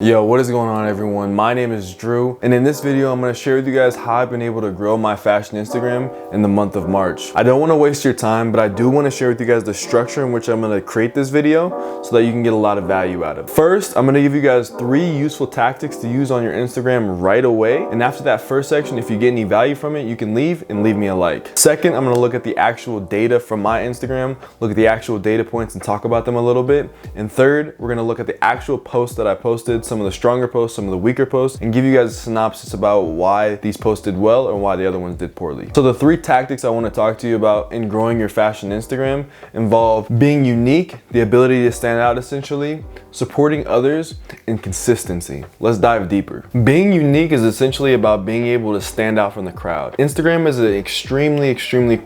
Yo, what is going on everyone? My name is Drew, and in this video I'm going to share with you guys how I've been able to grow my fashion Instagram in the month of March. I don't want to waste your time, but I do want to share with you guys the structure in which I'm going to create this video so that you can get a lot of value out of it. First, I'm going to give you guys 3 useful tactics to use on your Instagram right away, and after that first section, if you get any value from it, you can leave and leave me a like. Second, I'm going to look at the actual data from my Instagram, look at the actual data points and talk about them a little bit. And third, we're going to look at the actual posts that I posted, some of the stronger posts, some of the weaker posts, and give you guys a synopsis about why these posts did well and why the other ones did poorly. So the 3 tactics I want to talk to you about in growing your fashion Instagram involve being unique, the ability to stand out essentially, supporting others, and consistency. Let's dive deeper. Being unique is essentially about being able to stand out from the crowd. Instagram is an extremely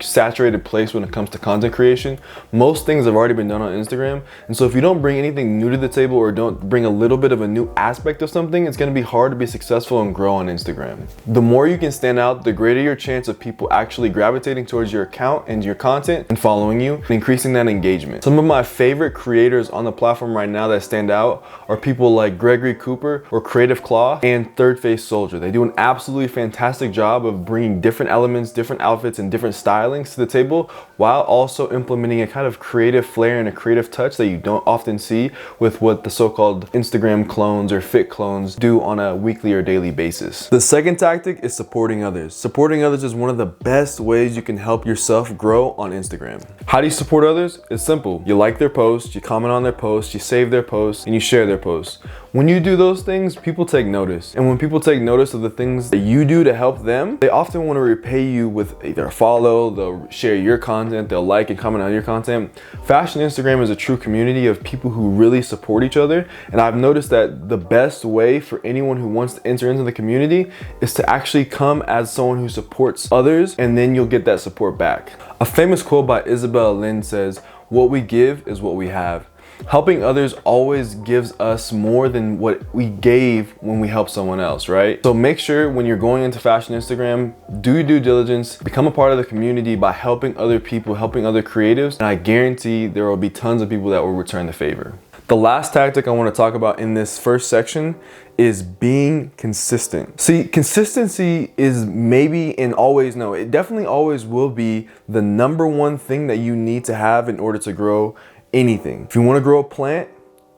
saturated place when it comes to content creation. Most things have already been done on Instagram, and so if you don't bring anything new to the table or don't bring a little bit of a new aspect of something, it's going to be hard to be successful and grow on Instagram. The more you can stand out, the greater your chance of people actually gravitating towards your account and your content and following you and increasing that engagement. Some of my favorite creators on the platform right now that stand out are people like Gregory Cooper or Creative Claw and Third Face Soldier. They do an absolutely fantastic job of bringing different elements, different outfits, and different stylings to the table while also implementing a kind of creative flair and a creative touch that you don't often see with what the so-called Instagram clones or fit clones do on a weekly or daily basis. The second tactic is supporting others. Supporting others is one of the best ways you can help yourself grow on Instagram. How do you support others? It's simple. You like their posts, you comment on their posts, you save their posts, and you share their posts. When you do those things, people take notice. And when people take notice of the things that you do to help them, they often want to repay you with either a follow, they'll share your content, they'll like and comment on your content. Fashion Instagram is a true community of people who really support each other. And I've noticed that the best way for anyone who wants to enter into the community is to actually come as someone who supports others, and then you'll get that support back. A famous quote by Isabel Lynn says, "What we give is what we have." Helping others always gives us more than what we gave when we help someone else, right? So make sure when you're going into fashion Instagram, do your due diligence, become a part of the community by helping other people, helping other creatives, and I guarantee there will be tons of people that will return the favor. The last tactic I want to talk about in this first section is being consistent. See, consistency is maybe and always, no, it definitely always will be the #1 thing that you need to have in order to grow anything. If you want to grow a plant,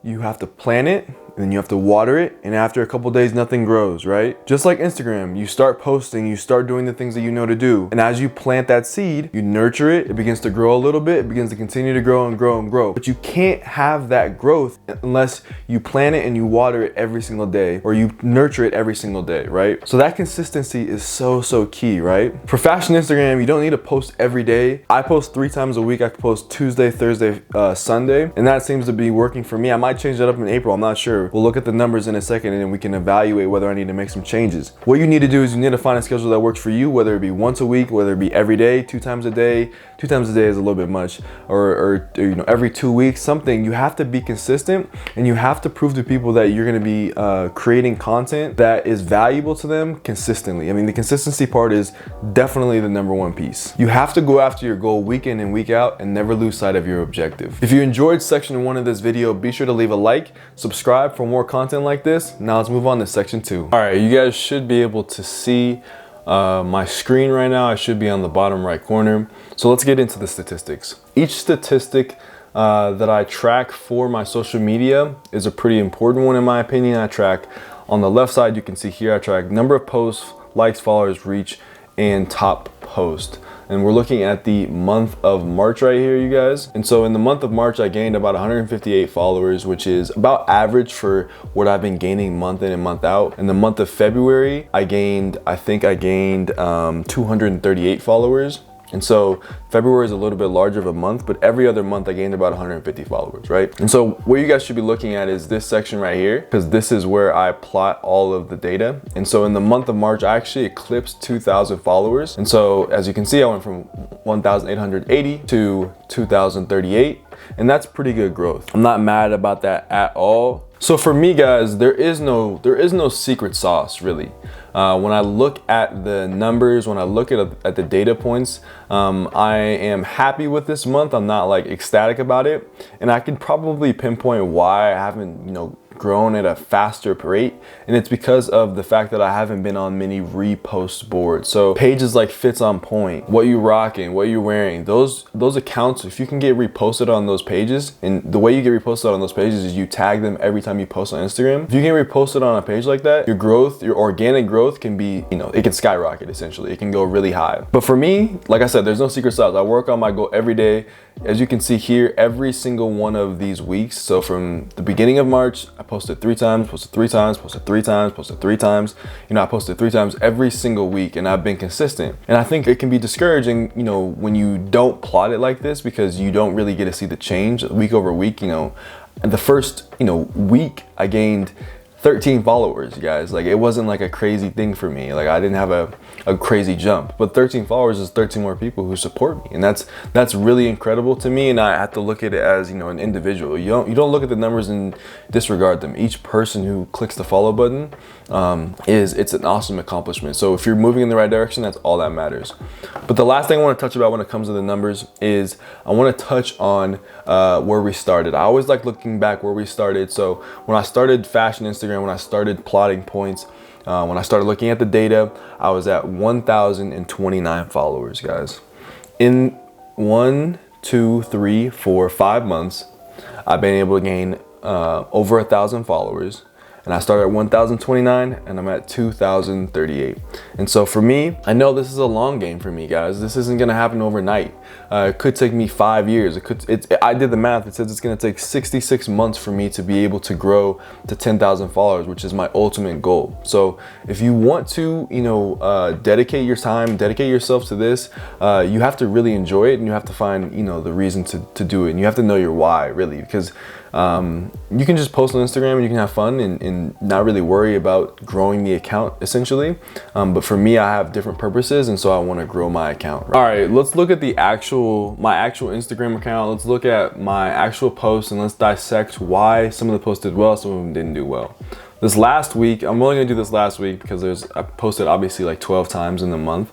you have to plant it, and then you have to water it, and after a couple days nothing grows, right? Just like Instagram, you start posting, you start doing the things that you know to do, and as you plant that seed, you nurture it, it begins to grow a little bit, it begins to continue to grow and grow and grow. But you can't have that growth unless you plant it and you water it every single day, or you nurture it every single day, right? So that consistency is so key, right? For fashion Instagram, you don't need to post every day. I post 3 times a week. I post Tuesday, Thursday, Sunday, and that seems to be working for me. I might change that up in April, I'm not sure. We'll look at the numbers in a second and then we can evaluate whether I need to make some changes. What you need to do is you need to find a schedule that works for you, whether it be once a week, whether it be every day, 2 times a day. 2 times a day is a little bit much, or you know, every 2 weeks, something. You have to be consistent, and you have to prove to people that you're going to be creating content that is valuable to them consistently. I mean, the consistency part is definitely the #1 piece. You have to go after your goal week in and week out and never lose sight of your objective. If you enjoyed section 1 of this video, be sure to leave a like, subscribe for more content like this. Now let's move on to section 2. All right, you guys should be able to see my screen right now. I should be on the bottom right corner. So let's get into the statistics. Each statistic that I track for my social media is a pretty important one in my opinion. I track on the left side, you can see here, I track number of posts, likes, followers, reach, and top post. And we're looking at the month of March right here, you guys. And so in the month of March, I gained about 158 followers, which is about average for what I've been gaining month in and month out. In the month of February, I think I gained 238 followers. And so February is a little bit larger of a month, but every other month I gained about 150 followers, right? And so what you guys should be looking at is this section right here, because this is where I plot all of the data. And so in the month of March, I actually eclipsed 2,000 followers. And so as you can see, I went from 1,880 to 2,038, and that's pretty good growth. I'm not mad about that at all. So for me, guys, there is no secret sauce really. When I look at the numbers, when I look at the data points, I am happy with this month. I'm not like ecstatic about it, and I can probably pinpoint why I haven't, grown at a faster rate, and it's because of the fact that I haven't been on many repost boards. So pages like Fits on Point, What You Rocking, What You Wearing, those accounts, if you can get reposted on those pages, and the way you get reposted on those pages is you tag them every time you post on Instagram. If you get reposted on a page like that, your growth, your organic growth can be, it can skyrocket essentially. It can go really high. But for me, like I said, there's no secret sauce. I work on my goal every day. As you can see here, every single one of these weeks. So from the beginning of March, I posted 3 times, posted 3 times, posted 3 times, posted 3 times. I posted 3 times every single week, and I've been consistent. And I think it can be discouraging, when you don't plot it like this, because you don't really get to see the change week over week. And the first, week I gained 13 followers, you guys. Like, it wasn't like a crazy thing for me. Like, I didn't have a crazy jump, but 13 followers is 13 more people who support me, and that's really incredible to me. And I have to look at it as, an individual. You don't look at the numbers and disregard them. Each person who clicks the follow button, it's an awesome accomplishment. So if you're moving in the right direction, that's all that matters. But the last thing I want to touch about when it comes to the numbers is I want to touch on where we started. I always like looking back where we started. So when I started Fashion Instagram, when I started plotting points, when I started looking at the data, I was at 1,029 followers, guys. In 1, 2, 3, 4, 5 months, I've been able to gain over 1,000 followers. And I started at 1,029 and I'm at 2,038. And so for me, I know this is a long game for me, guys. This isn't gonna happen overnight. It could take me 5 years. I did the math. It says it's gonna take 66 months for me to be able to grow to 10,000 followers, which is my ultimate goal. So if you want to, dedicate your time, dedicate yourself to this, you have to really enjoy it, and you have to find, the reason to do it. And you have to know your why, really, because you can just post on Instagram and you can have fun and not really worry about growing the account, essentially. But for me, I have different purposes, and so I want to grow my account. All right, let's look at my actual Instagram account. Let's look at my actual posts, and let's dissect why some of the posts did well, some of them didn't do well. This last week, I'm only gonna do this last week because I posted obviously like 12 times in the month.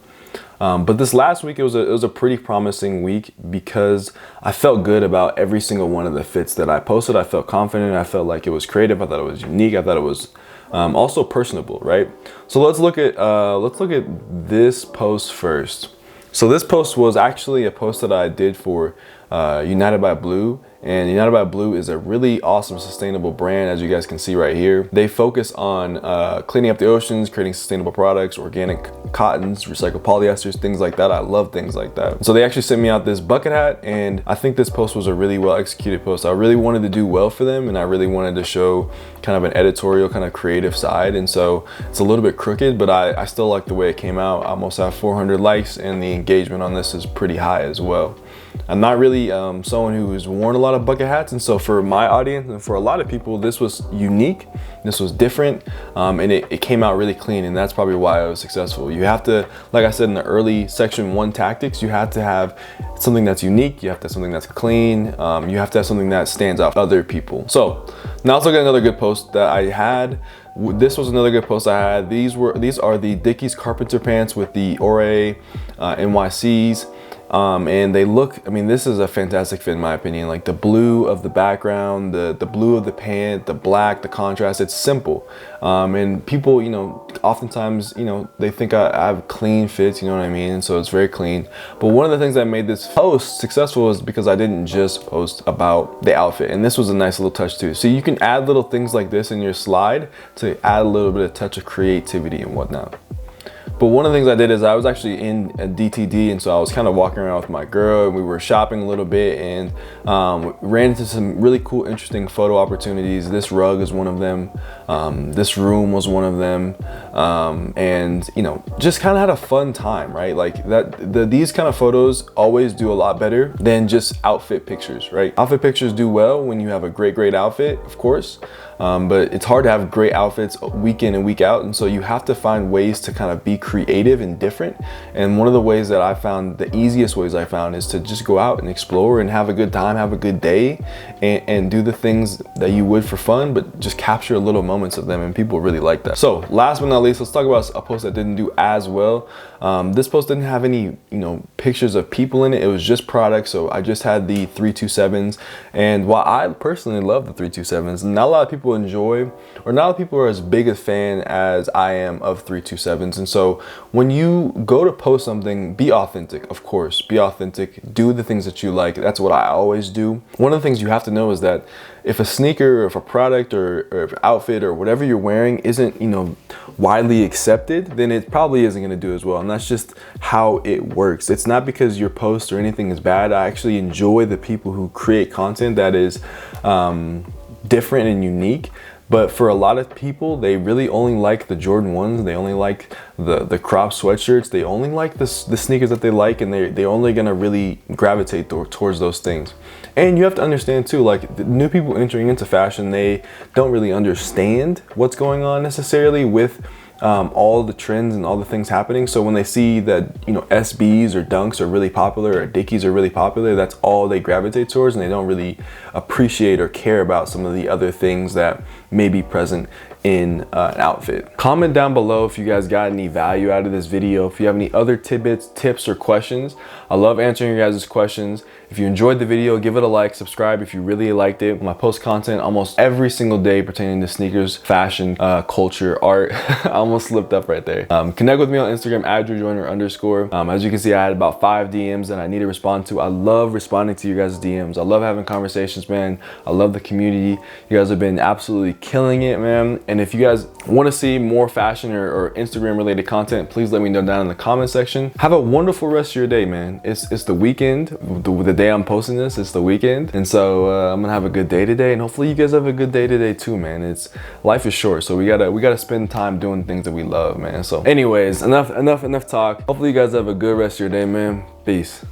But this last week, it was a pretty promising week because I felt good about every single one of the fits that I posted. I felt confident. I felt like it was creative. I thought it was unique. I thought it was also personable, right? So let's look at this post first. So this post was actually a post that I did for United by Blue. And United by Blue is a really awesome sustainable brand, as you guys can see right here. They focus on cleaning up the oceans, creating sustainable products, organic cottons, recycled polyesters, things like that. I love things like that. So they actually sent me out this bucket hat, and I think this post was a really well executed post. I really wanted to do well for them, and I really wanted to show kind of an editorial, kind of creative side. And so it's a little bit crooked, but I still like the way it came out. I almost have 400 likes, and the engagement on this is pretty high as well. I'm not really someone who has worn a lot of bucket hats, and so for my audience and for a lot of people, this was unique, this was different, and it came out really clean, and that's probably why I was successful. You have to, like I said in the early section 1 tactics, you have to have something that's unique, you have to have something that's clean, you have to have something that stands out to other people. So now let's look at another good post that I had. This was another good post I had. These are the Dickies Carpenter pants with the Ore NYCs. And they look, this is a fantastic fit in my opinion. Like the blue of the background, the blue of the pant, the black, the contrast, it's simple. And people, oftentimes, they think I have clean fits, you know what I mean? So it's very clean. But one of the things that made this post successful is because I didn't just post about the outfit. And this was a nice little touch too. So you can add little things like this in your slide to add a little bit of touch of creativity and whatnot. But one of the things I did is I was actually in a DTD, and so I was kind of walking around with my girl, and we were shopping a little bit, and ran into some really cool, interesting photo opportunities. This rug is one of them. This room was one of them. And just kind of had a fun time, right? Like these kind of photos always do a lot better than just outfit pictures, right? Outfit pictures do well when you have a great outfit, of course. But it's hard to have great outfits week in and week out, and so you have to find ways to kind of be creative and different. And one of the ways that I found, the easiest ways I found, is to just go out and explore and have a good time, have a good day, and do the things that you would for fun, but just capture little moments of them, and people really like that. So last but not least, let's talk about a post that didn't do as well. This post didn't have any pictures of people in it. It was just products. So I just had the 327s, and while I personally love the 327s, not a lot of people people enjoy, or not a lot of people are as big a fan as I am of 327s. And so when you go to post something, be authentic, of course, be authentic, do the things that you like. That's what I always do. One of the things you have to know is that if a sneaker or if a product or if an outfit or whatever you're wearing isn't, you know, widely accepted, then it probably isn't going to do as well. And that's just how it works. It's not because your post or anything is bad. I actually enjoy the people who create content that is different and unique. But for a lot of people, they really only like the Jordan 1s. They only like the crop sweatshirts. They only like the sneakers that they like, and they're only gonna really gravitate towards those things. And you have to understand too, like the new people entering into fashion, they don't really understand what's going on necessarily with all the trends and all the things happening. So when they see that, you know, SBs or Dunks are really popular or Dickies are really popular, that's all they gravitate towards, and they don't really appreciate or care about some of the other things that may be present in an outfit. Comment down below if you guys got any value out of this video. If you have any other tidbits, tips, or questions. I love answering your guys' questions. If you enjoyed the video, give it a like, subscribe if you really liked it. I post content almost every single day pertaining to sneakers, fashion, culture, art. I almost slipped up right there. Connect with me on Instagram at @DrewJoyner_. As you can see, I had about 5 DMs that I need to respond to. I love responding to you guys' DMs. I love having conversations, man. I love the community. You guys have been absolutely killing it, man. And if you guys want to see more fashion or Instagram related content, please let me know down in the comment section. Have a wonderful rest of your day, man. It's the weekend. The day I'm posting this, it's the weekend. And so I'm gonna have a good day today, and hopefully you guys have a good day today too, man. Life is short, so we gotta spend time doing things that we love, man. So anyways, enough talk. Hopefully you guys have a good rest of your day, man. Peace.